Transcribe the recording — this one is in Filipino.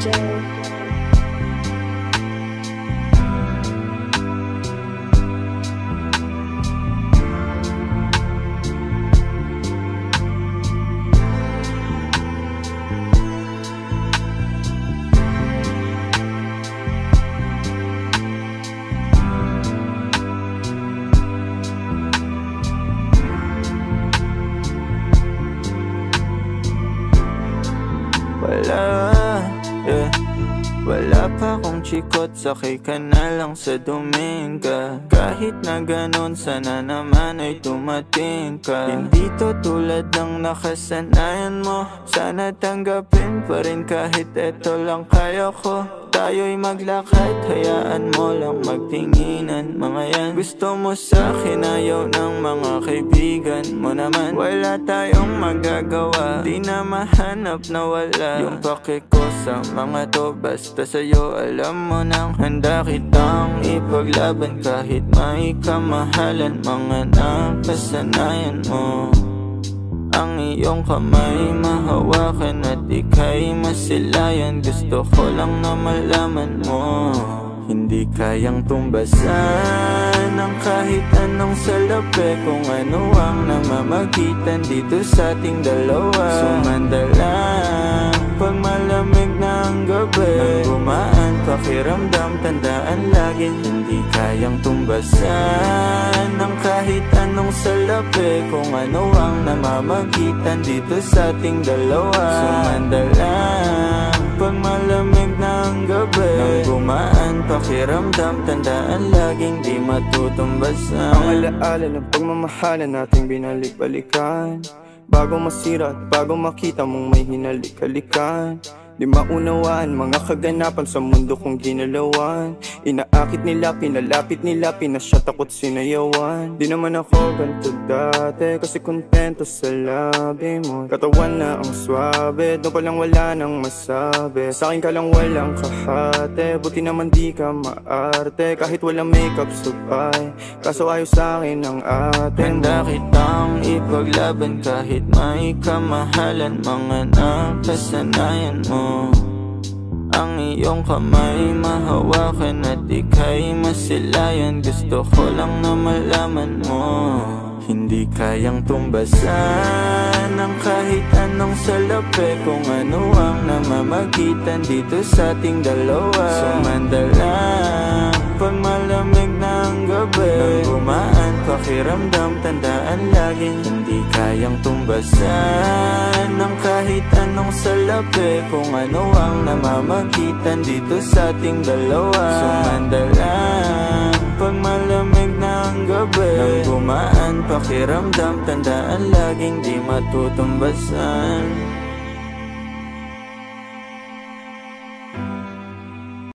DJ. Wala pa akong chikot, sakay ka na lang sa Dominga. Kahit na ganon, sana naman ay tumating ka. Hindi to tulad ng nakasanayan mo, sana tanggapin pa rin kahit eto lang kaya ko. Tayo'y maglakad, hayaan mo lang magtinginan. Mga yan, gusto mo sa'kin, ayaw ng mga kaibigan mo naman. Wala tayong magagawa, di na mahanap na wala yung pake ko sa mga to. Basta sa'yo alam mo nang handa kitang ipaglaban. Kahit may kamahalan, mga nakasanayan mo. Ang iyong kamay mahawakan at ika'y masilayan. Gusto ko lang na malaman mo, hindi kayang tumbasan ng kahit anong salapi. Kung ano ang namamagitan dito sa ating dalawa. Sumandalang pag malamig na ang gabi, nang gumaan pakiramdam, tandaan laging hindi kayang tumbasan ng kahit anong salapi. Kung ano ang namamagitan dito sa ating dalawa. Sumandalang pag malamig na ang gabi, nang gumaan pakiramdam, tandaan laging di matutumbasan. Ang alaala ng pagmamahalan nating binalik-balikan, bago masira at bago makita mong may hinalik-halikan. Di maunawaan mga kaganapan sa mundo kong ginalawan. Inaakit nila, pinalapit nila, pinasyat ako't sinayawan. Di naman ako ganito dati, kasi kontento sa labi mo. Katawan na ang swabe, doon pa lang wala nang masabi. Sa'kin ka lang walang kahate, buti naman di ka maarte. Kahit walang makeup sabay, kaso ayos sa'kin ang atin mo. Handa kitang ipaglaban kahit may kamahalan, mga nakasanayan mo. Ang iyong kamay mahawakan at ika'y masilayan. Gusto ko lang na malaman mo, hindi kayang tumbasan ng kahit anong salapi. Kung ano ang namamagitan dito sa ating dalawa. Sumandalang pag malamig na ang gabi, nang gumaan pakiramdam, tandaan laging hindi kayang tumbasan ng kahit anong salapi. Kung ano ang namamagitan dito sa ating dalawa. Sumandalang pag malamig na ang gabi, nang gumaan pakiramdam, tandaan laging di matutumbasan.